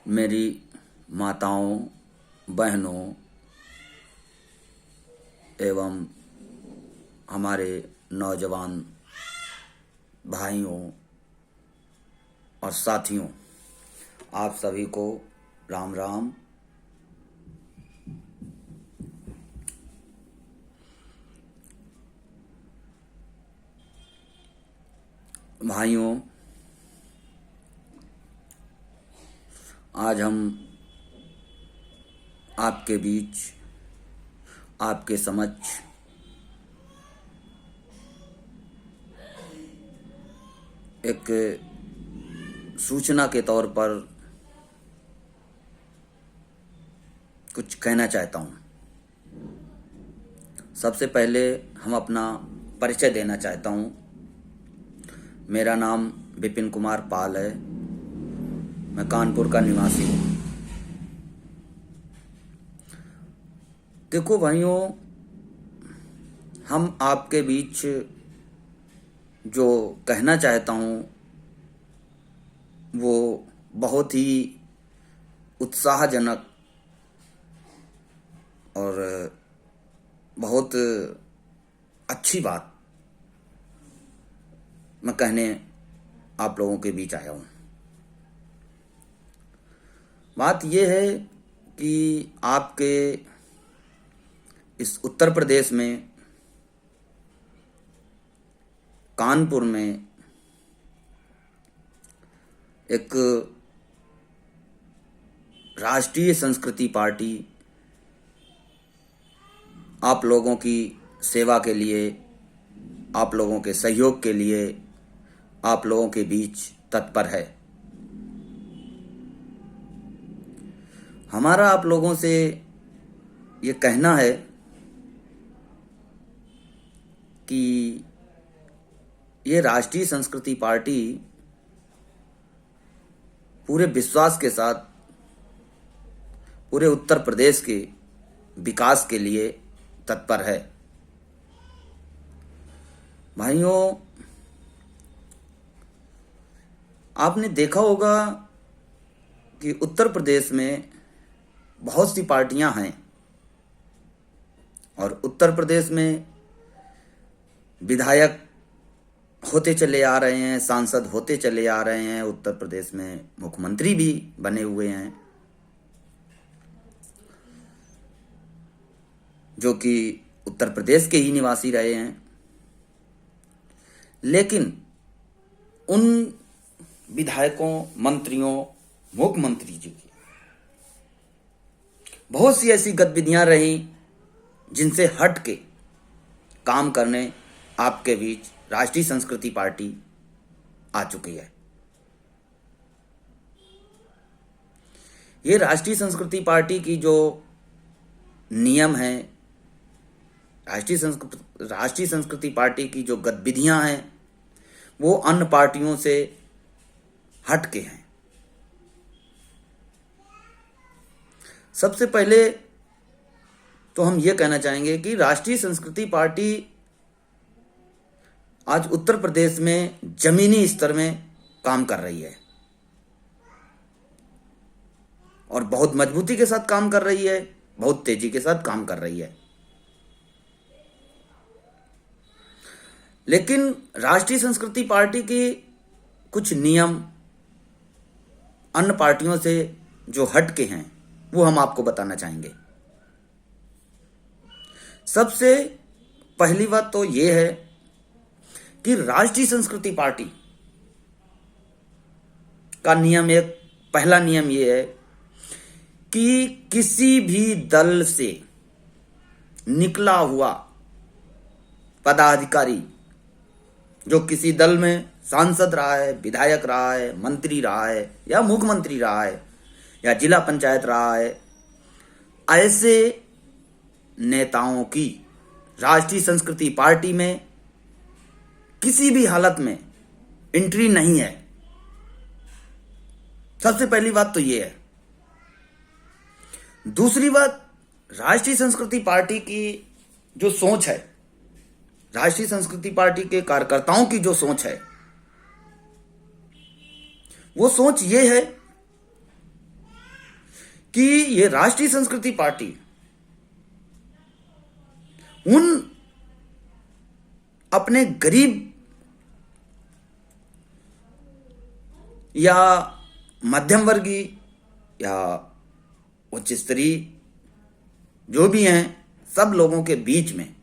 मेरी माताओं, बहनों एवं हमारे नौजवान भाइयों और साथियों, आप सभी को राम राम। भाइयों, आज हम आपके बीच, आपके समक्ष एक सूचना के तौर पर कुछ कहना चाहता हूँ। सबसे पहले हम अपना परिचय देना चाहता हूँ। मेरा नाम विपिन कुमार पाल है। मैं कानपुर का निवासी हूँ। देखो भाइयों, हम आपके बीच जो कहना चाहता हूँ वो बहुत ही उत्साहजनक और बहुत अच्छी बात मैं कहने आप लोगों के बीच आया हूँ। बात यह है कि आपके इस उत्तर प्रदेश में कानपुर में एक राष्ट्रीय संस्कृति पार्टी आप लोगों की सेवा के लिए, आप लोगों के सहयोग के लिए, आप लोगों के बीच तत्पर है। हमारा आप लोगों से ये कहना है कि ये राष्ट्रीय संस्कृति पार्टी पूरे विश्वास के साथ पूरे उत्तर प्रदेश के विकास के लिए तत्पर है। भाइयों, आपने देखा होगा कि उत्तर प्रदेश में बहुत सी पार्टियां हैं और उत्तर प्रदेश में विधायक होते चले आ रहे हैं, सांसद होते चले आ रहे हैं। उत्तर प्रदेश में मुख्यमंत्री भी बने हुए हैं जो कि उत्तर प्रदेश के ही निवासी रहे हैं। लेकिन उन विधायकों, मंत्रियों, मुख्यमंत्री जी की बहुत सी ऐसी गतिविधियां रही जिनसे हट के काम करने आपके बीच राष्ट्रीय संस्कृति पार्टी आ चुकी है। ये राष्ट्रीय संस्कृति पार्टी की जो नियम है, राष्ट्रीय संस्कृति पार्टी की जो गतिविधियां हैं वो अन्य पार्टियों से हट के हैं। सबसे पहले तो हम ये कहना चाहेंगे कि राष्ट्रीय संस्कृति पार्टी आज उत्तर प्रदेश में जमीनी स्तर में काम कर रही है और बहुत मजबूती के साथ काम कर रही है, बहुत तेजी के साथ काम कर रही है। लेकिन राष्ट्रीय संस्कृति पार्टी की कुछ नियम अन्य पार्टियों से जो हट के हैं वो हम आपको बताना चाहेंगे। सबसे पहली बात तो ये है कि राष्ट्रीय संस्कृति पार्टी का नियम, एक पहला नियम ये है कि किसी भी दल से निकला हुआ पदाधिकारी जो किसी दल में सांसद रहा है, विधायक रहा है, मंत्री रहा है या मुख्यमंत्री रहा है या जिला पंचायत रहा है, ऐसे नेताओं की राष्ट्रीय संस्कृति पार्टी में किसी भी हालत में एंट्री नहीं है। सबसे पहली बात तो ये है। दूसरी बात, राष्ट्रीय संस्कृति पार्टी की जो सोच है, राष्ट्रीय संस्कृति पार्टी के कार्यकर्ताओं की जो सोच है, वो सोच ये है कि ये राष्ट्रीय संस्कृति पार्टी उन अपने गरीब या मध्यम वर्गीय या उच्च स्तरीय जो भी हैं सब लोगों के बीच में,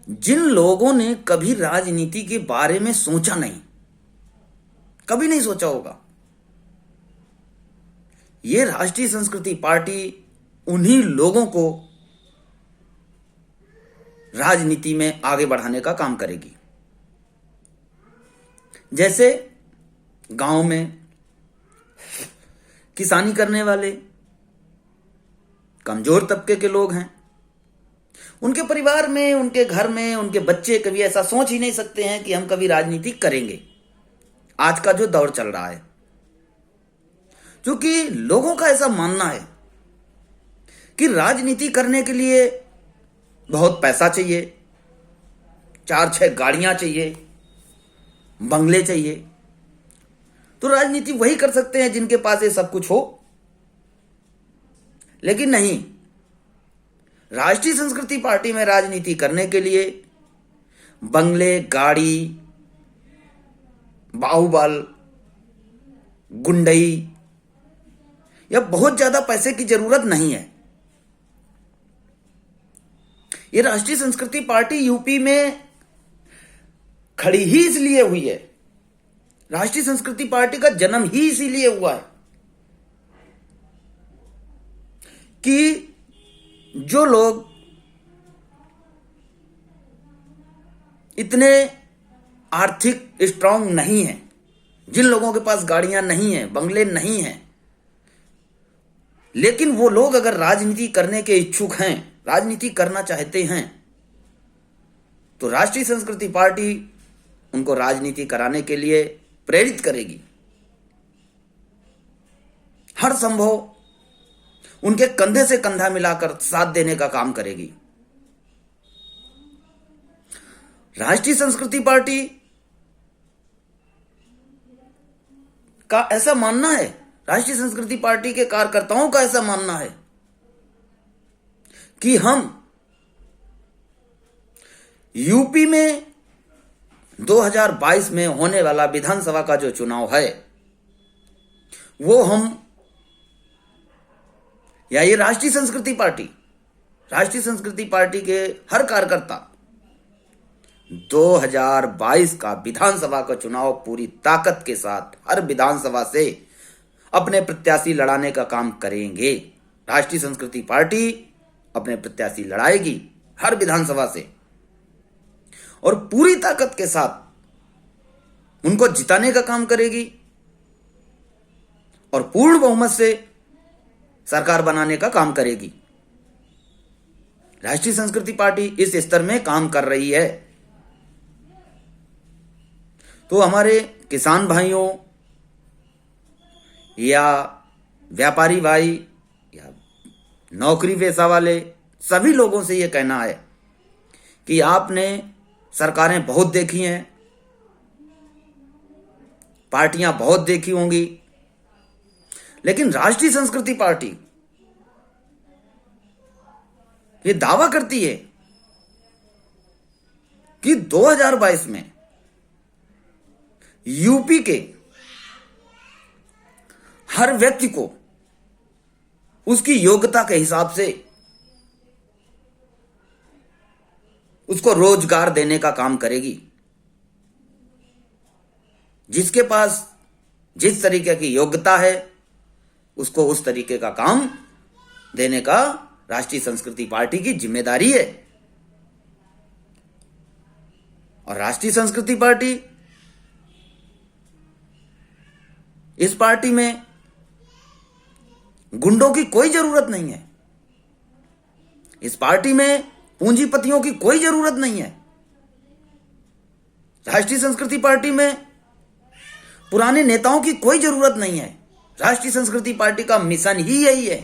जिन लोगों ने कभी राजनीति के बारे में सोचा नहीं, कभी नहीं सोचा होगा, ये राष्ट्रीय संस्कृति पार्टी उन्हीं लोगों को राजनीति में आगे बढ़ाने का काम करेगी। जैसे गांव में किसानी करने वाले कमजोर तबके के लोग हैं, उनके परिवार में, उनके घर में उनके बच्चे कभी ऐसा सोच ही नहीं सकते हैं कि हम कभी राजनीति करेंगे। आज का जो दौर चल रहा है, क्योंकि लोगों का ऐसा मानना है कि राजनीति करने के लिए बहुत पैसा चाहिए, 4-6 गाड़ियां चाहिए, बंगले चाहिए, तो राजनीति वही कर सकते हैं जिनके पास ये सब कुछ हो। लेकिन नहीं, राष्ट्रीय संस्कृति पार्टी में राजनीति करने के लिए बंगले, गाड़ी, बाहुबल, गुंडई या बहुत ज्यादा पैसे की जरूरत नहीं है। ये राष्ट्रीय संस्कृति पार्टी यूपी में खड़ी ही इसलिए हुई है, राष्ट्रीय संस्कृति पार्टी का जन्म ही इसीलिए हुआ है कि जो लोग इतने आर्थिक स्ट्रांग नहीं हैं, जिन लोगों के पास गाड़ियां नहीं हैं, बंगले नहीं हैं, लेकिन वो लोग अगर राजनीति करने के इच्छुक हैं, राजनीति करना चाहते हैं, तो राष्ट्रीय संस्कृति पार्टी उनको राजनीति कराने के लिए प्रेरित करेगी, हर संभव उनके कंधे से कंधा मिलाकर साथ देने का काम करेगी। राष्ट्रीय संस्कृति पार्टी का ऐसा मानना है, राष्ट्रीय संस्कृति पार्टी के कार्यकर्ताओं का ऐसा मानना है कि हम यूपी में 2022 में होने वाला विधानसभा का जो चुनाव है वो हम, या ये राष्ट्रीय संस्कृति पार्टी के हर कार्यकर्ता 2022 का विधानसभा का चुनाव पूरी ताकत के साथ हर विधानसभा से अपने प्रत्याशी लड़ाने का काम करेंगे। राष्ट्रीय संस्कृति पार्टी अपने प्रत्याशी लड़ाएगी हर विधानसभा से और पूरी ताकत के साथ उनको जिताने का काम करेगी और पूर्ण बहुमत से सरकार बनाने का काम करेगी। राष्ट्रीय संस्कृति पार्टी इस स्तर में काम कर रही है। तो हमारे किसान भाइयों या व्यापारी भाई या नौकरी पेशा वाले सभी लोगों से यह कहना है कि आपने सरकारें बहुत देखी हैं, पार्टियां बहुत देखी होंगी, लेकिन राष्ट्रीय संस्कृति पार्टी ये दावा करती है कि 2022 में यूपी के हर व्यक्ति को उसकी योग्यता के हिसाब से उसको रोजगार देने का काम करेगी। जिसके पास जिस तरीके की योग्यता है उसको उस तरीके का काम देने का राष्ट्रीय संस्कृति पार्टी की जिम्मेदारी है। और राष्ट्रीय संस्कृति पार्टी, इस पार्टी में गुंडों की कोई जरूरत नहीं है, इस पार्टी में पूंजीपतियों की कोई जरूरत नहीं है। राष्ट्रीय संस्कृति पार्टी में पुराने नेताओं की कोई जरूरत नहीं है। राष्ट्रीय संस्कृति पार्टी का मिशन ही यही है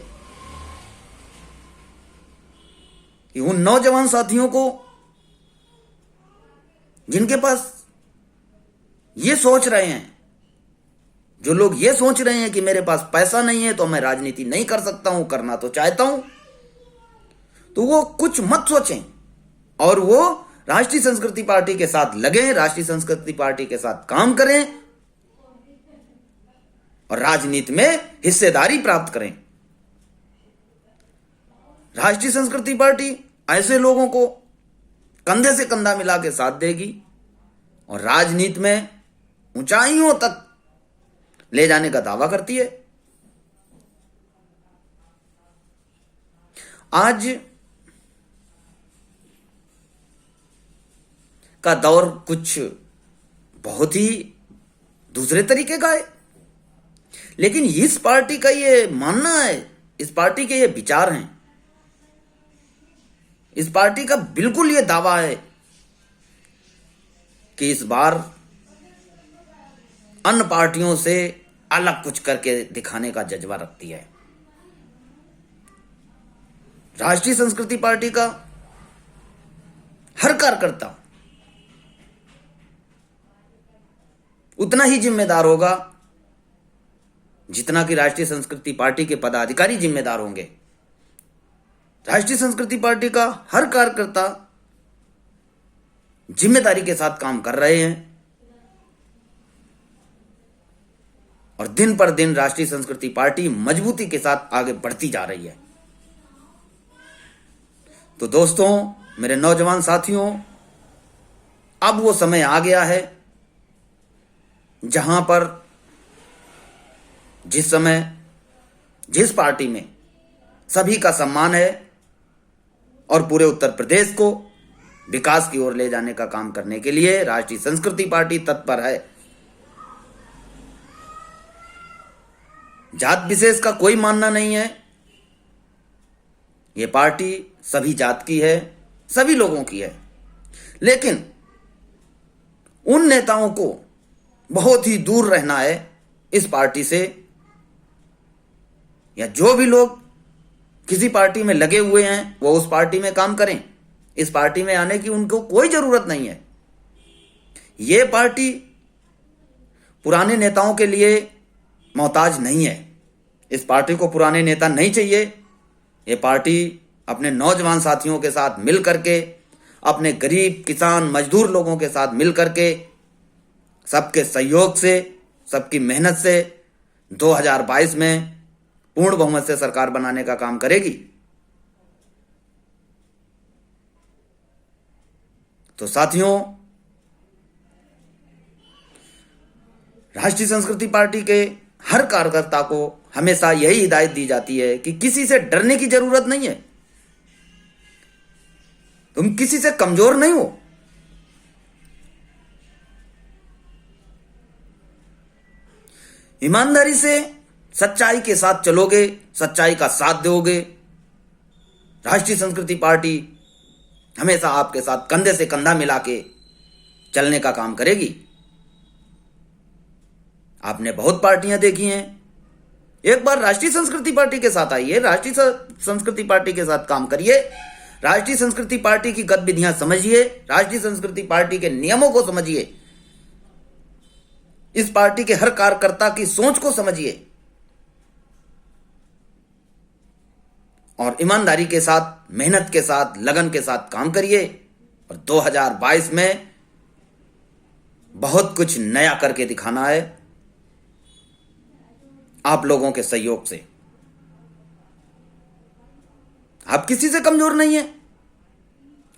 कि उन नौजवान साथियों को जिनके पास ये सोच रहे हैं जो लोग ये सोच रहे हैं कि मेरे पास पैसा नहीं है तो मैं राजनीति नहीं कर सकता हूं, करना तो चाहता हूं, तो वो कुछ मत सोचें और वो राष्ट्रीय संस्कृति पार्टी के साथ लगे, राष्ट्रीय संस्कृति पार्टी के साथ काम करें और राजनीति में हिस्सेदारी प्राप्त करें। राष्ट्रीय संस्कृति पार्टी ऐसे लोगों को कंधे से कंधा मिला के साथ देगी और राजनीति में ऊंचाइयों तक ले जाने का दावा करती है। आज का दौर कुछ बहुत ही दूसरे तरीके का है, लेकिन इस पार्टी का ये मानना है, इस पार्टी के ये विचार हैं, इस पार्टी का बिल्कुल ये दावा है कि इस बार अन्य पार्टियों से अलग कुछ करके दिखाने का जज्बा रखती है। राष्ट्रीय संस्कृति पार्टी का हर कार्यकर्ता उतना ही जिम्मेदार होगा जितना कि राष्ट्रीय संस्कृति पार्टी के पदाधिकारी जिम्मेदार होंगे। राष्ट्रीय संस्कृति पार्टी का हर कार्यकर्ता जिम्मेदारी के साथ काम कर रहे हैं और दिन पर दिन राष्ट्रीय संस्कृति पार्टी मजबूती के साथ आगे बढ़ती जा रही है। तो दोस्तों, मेरे नौजवान साथियों, अब वो समय आ गया है जहां पर जिस समय जिस पार्टी में सभी का सम्मान है और पूरे उत्तर प्रदेश को विकास की ओर ले जाने का काम करने के लिए राष्ट्रीय संस्कृति पार्टी तत्पर है। जात विशेष का कोई मानना नहीं है, यह पार्टी सभी जात की है, सभी लोगों की है। लेकिन उन नेताओं को बहुत ही दूर रहना है इस पार्टी से, या जो भी लोग किसी पार्टी में लगे हुए हैं वो उस पार्टी में काम करें। इस पार्टी में आने की उनको कोई जरूरत नहीं है। ये पार्टी पुराने नेताओं के लिए मोहताज नहीं है। इस पार्टी को पुराने नेता नहीं चाहिए। ये पार्टी अपने नौजवान साथियों के साथ मिल करके, अपने गरीब किसान मजदूर लोगों के साथ मिल करके, सबके सहयोग से, सबकी मेहनत से 2022 में पूर्ण बहुमत से सरकार बनाने का काम करेगी। तो साथियों, राष्ट्रीय संस्कृति पार्टी के हर कार्यकर्ता को हमेशा यही हिदायत दी जाती है कि किसी से डरने की जरूरत नहीं है। तुम किसी से कमजोर नहीं हो। ईमानदारी से सच्चाई के साथ चलोगे, सच्चाई का साथ दोगे, राष्ट्रीय संस्कृति पार्टी हमेशा आपके साथ कंधे से कंधा मिला के चलने का काम करेगी। आपने बहुत पार्टियां देखी हैं, एक बार राष्ट्रीय संस्कृति पार्टी के साथ आइए, राष्ट्रीय संस्कृति पार्टी के साथ काम करिए, राष्ट्रीय संस्कृति पार्टी की गतिविधियां समझिए, राष्ट्रीय संस्कृति पार्टी के नियमों को समझिए, इस पार्टी के हर कार्यकर्ता की सोच को समझिए और ईमानदारी के साथ, मेहनत के साथ, लगन के साथ काम करिए और 2022 में बहुत कुछ नया करके दिखाना है आप लोगों के सहयोग से। आप किसी से कमजोर नहीं हैं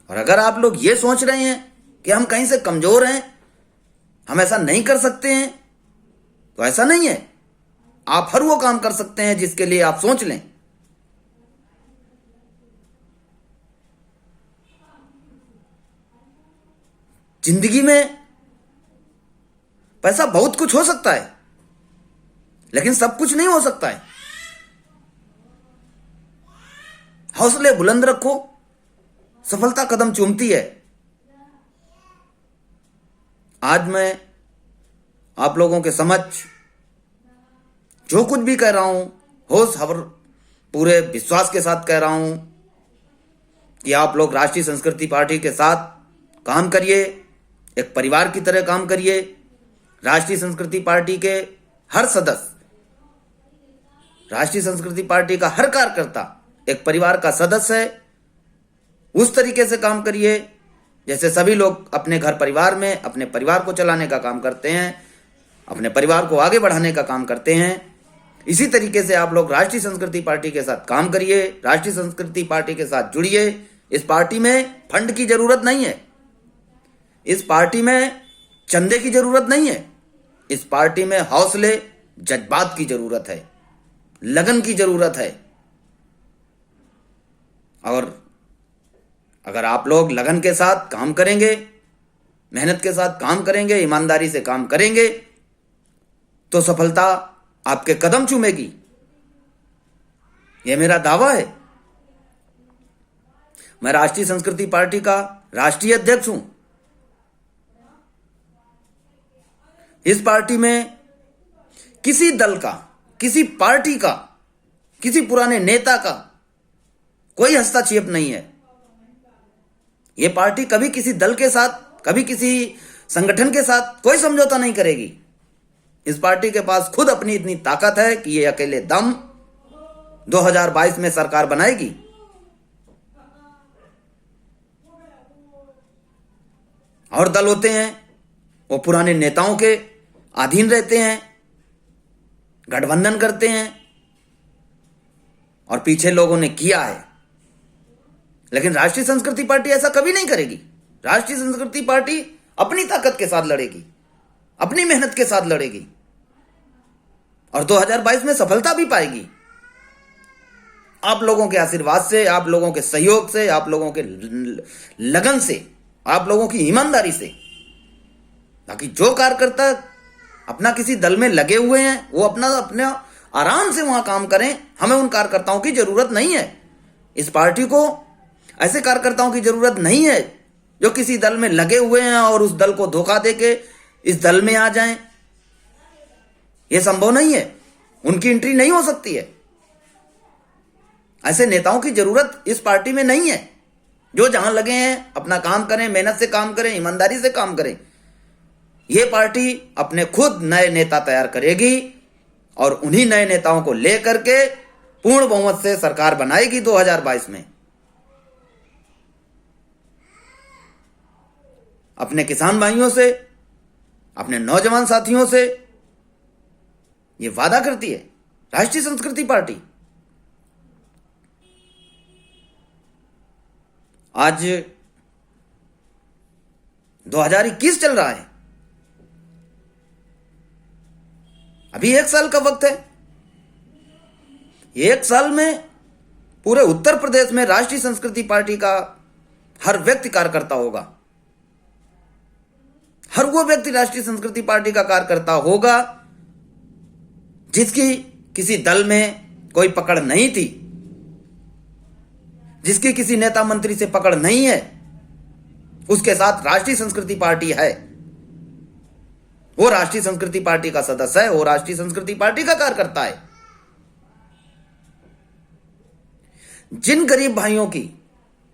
और अगर आप लोग ये सोच रहे हैं कि हम कहीं से कमजोर हैं, हम ऐसा नहीं कर सकते हैं, तो ऐसा नहीं है। आप हर वो काम कर सकते हैं जिसके लिए आप सोच लें। जिंदगी में पैसा बहुत कुछ हो सकता है, लेकिन सब कुछ नहीं हो सकता है। हौसले बुलंद रखो, सफलता कदम चूमती है। आज मैं आप लोगों के समक्ष जो कुछ भी कह रहा हूं, होश खबर पूरे विश्वास के साथ कह रहा हूं कि आप लोग राष्ट्रीय संस्कृति पार्टी के साथ काम करिए, एक परिवार की तरह काम करिए। राष्ट्रीय संस्कृति पार्टी के हर सदस्य, राष्ट्रीय संस्कृति पार्टी का हर कार्यकर्ता एक परिवार का सदस्य है। उस तरीके से काम करिए जैसे सभी लोग अपने घर परिवार में अपने परिवार को चलाने का काम करते हैं, अपने परिवार को आगे बढ़ाने का काम करते हैं। इसी तरीके से आप लोग राष्ट्रीय संस्कृति पार्टी के साथ काम करिए, राष्ट्रीय संस्कृति पार्टी के साथ जुड़िए। इस पार्टी में फंड की जरूरत नहीं है, इस पार्टी में चंदे की जरूरत नहीं है, इस पार्टी में हौसले, जज्बात की जरूरत है, लगन की जरूरत है। और अगर आप लोग लगन के साथ काम करेंगे, मेहनत के साथ काम करेंगे, ईमानदारी से काम करेंगे, तो सफलता आपके कदम चूमेगी। यह मेरा दावा है। मैं राष्ट्रीय संस्कृति पार्टी का राष्ट्रीय अध्यक्ष हूं। इस पार्टी में किसी दल का, किसी पार्टी का, किसी पुराने नेता का कोई हस्तक्षेप नहीं है। यह पार्टी कभी किसी दल के साथ, कभी किसी संगठन के साथ कोई समझौता नहीं करेगी। इस पार्टी के पास खुद अपनी इतनी ताकत है कि ये अकेले दम 2022 में सरकार बनाएगी। और दल होते हैं वो पुराने नेताओं के अधीन रहते हैं, गठबंधन करते हैं, और पीछे लोगों ने किया है। लेकिन राष्ट्रीय संस्कृति पार्टी ऐसा कभी नहीं करेगी। राष्ट्रीय संस्कृति पार्टी अपनी ताकत के साथ लड़ेगी, अपनी मेहनत के साथ लड़ेगी, और 2022 में सफलता भी पाएगी। आप लोगों के आशीर्वाद से, आप लोगों के सहयोग से, आप लोगों के लगन से, आप लोगों की ईमानदारी से। ताकि जो कार्यकर्ता अपना किसी दल में लगे हुए हैं वो अपने आराम से वहां काम करें। हमें उन कार्यकर्ताओं की जरूरत नहीं है। इस पार्टी को ऐसे कार्यकर्ताओं की जरूरत नहीं है जो किसी दल में लगे हुए हैं और उस दल को धोखा देके इस दल में आ जाएं। यह संभव नहीं है, उनकी एंट्री नहीं हो सकती है। ऐसे नेताओं की जरूरत इस पार्टी में नहीं है। जो जहां लगे हैं अपना काम करें, मेहनत से काम करें, ईमानदारी से काम करें। यह पार्टी अपने खुद नए नेता तैयार करेगी और उन्हीं नए नेताओं को लेकर के पूर्ण बहुमत से सरकार बनाएगी 2022 में। अपने किसान भाइयों से, अपने नौजवान साथियों से यह वादा करती है राष्ट्रीय संस्कृति पार्टी। आज 2021 चल रहा है, अभी 1 साल का वक्त है। 1 साल में पूरे उत्तर प्रदेश में राष्ट्रीय संस्कृति पार्टी का हर व्यक्ति कार्यकर्ता होगा। हर वो व्यक्ति राष्ट्रीय संस्कृति पार्टी का कार्यकर्ता होगा जिसकी किसी दल में कोई पकड़ नहीं थी, जिसकी किसी नेता मंत्री से पकड़ नहीं है। उसके साथ राष्ट्रीय संस्कृति पार्टी है, वो राष्ट्रीय संस्कृति पार्टी का सदस्य है, वो राष्ट्रीय संस्कृति पार्टी का कार्यकर्ता है। जिन गरीब भाइयों की,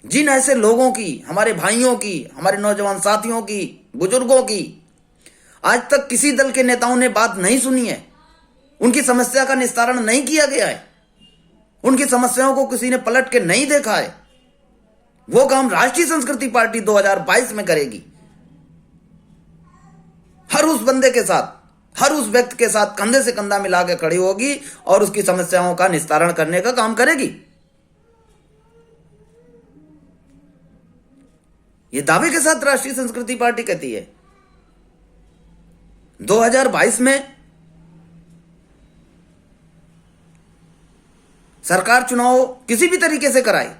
जिन ऐसे लोगों की, हमारे भाइयों की, हमारे नौजवान साथियों की, बुजुर्गों की आज तक किसी दल के नेताओं ने बात नहीं सुनी है, उनकी समस्या का निस्तारण नहीं किया गया है, उनकी समस्याओं को किसी ने पलट के नहीं देखा है, वो काम राष्ट्रीय संस्कृति पार्टी 2022 में करेगी। हर उस बंदे के साथ, हर उस व्यक्ति के साथ कंधे से कंधा मिला के खड़ी होगी और उसकी समस्याओं का निस्तारण करने का काम करेगी। ये दावे के साथ राष्ट्रीय संस्कृति पार्टी कहती है 2022 में सरकार चुनाव किसी भी तरीके से कराए,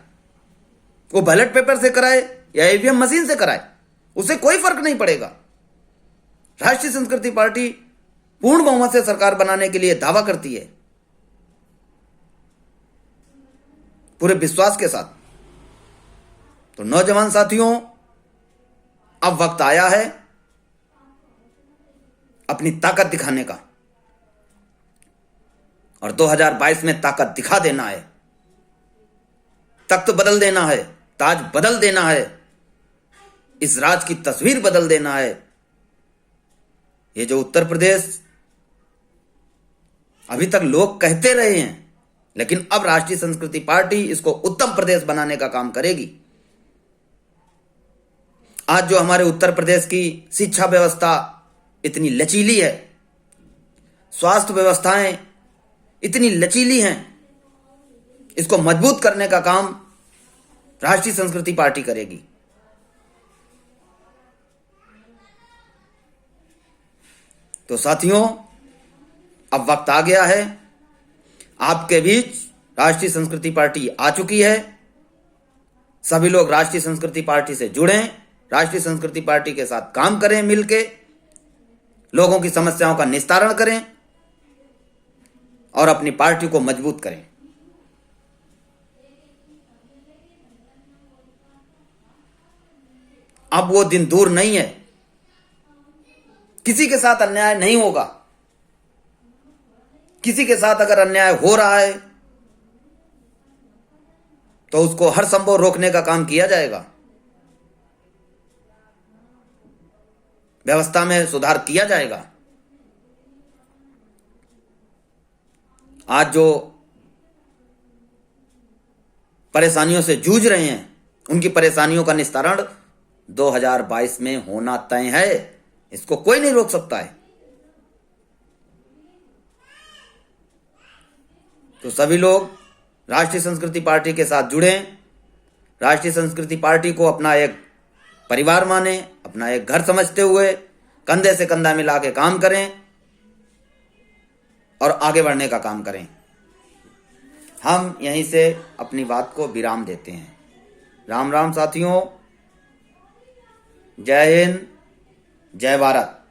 वो बैलेट पेपर से कराए या ईवीएम मशीन से कराए, उसे कोई फर्क नहीं पड़ेगा। राष्ट्रीय संस्कृति पार्टी पूर्ण बहुमत से सरकार बनाने के लिए दावा करती है, पूरे विश्वास के साथ। तो नौजवान साथियों, अब वक्त आया है अपनी ताकत दिखाने का, और 2022 में ताकत दिखा देना है, तख्त बदल देना है, ताज बदल देना है, इस राज की तस्वीर बदल देना है। ये जो उत्तर प्रदेश अभी तक लोग कहते रहे हैं, लेकिन अब राष्ट्रीय संस्कृति पार्टी इसको उत्तम प्रदेश बनाने का काम करेगी। आज जो हमारे उत्तर प्रदेश की शिक्षा व्यवस्था इतनी लचीली है, स्वास्थ्य व्यवस्थाएं इतनी लचीली हैं, इसको मजबूत करने का काम राष्ट्रीय संस्कृति पार्टी करेगी। तो साथियों, अब वक्त आ गया है, आपके बीच राष्ट्रीय संस्कृति पार्टी आ चुकी है। सभी लोग राष्ट्रीय संस्कृति पार्टी से जुड़ें, राष्ट्रीय संस्कृति पार्टी के साथ काम करें, मिलके लोगों की समस्याओं का निस्तारण करें और अपनी पार्टी को मजबूत करें। अब वो दिन दूर नहीं है, किसी के साथ अन्याय नहीं होगा। किसी के साथ अगर अन्याय हो रहा है तो उसको हर संभव रोकने का काम किया जाएगा, व्यवस्था में सुधार किया जाएगा। आज जो परेशानियों से जूझ रहे हैं, उनकी परेशानियों का निस्तारण 2022 में होना तय है, इसको कोई नहीं रोक सकता है। तो सभी लोग राष्ट्रीय संस्कृति पार्टी के साथ जुड़ें, राष्ट्रीय संस्कृति पार्टी को अपना एक परिवार माने, अपना एक घर समझते हुए कंधे से कंधा मिला के काम करें और आगे बढ़ने का काम करें। हम यहीं से अपनी बात को विराम देते हैं। राम राम साथियों, जय हिंद, जय भारत।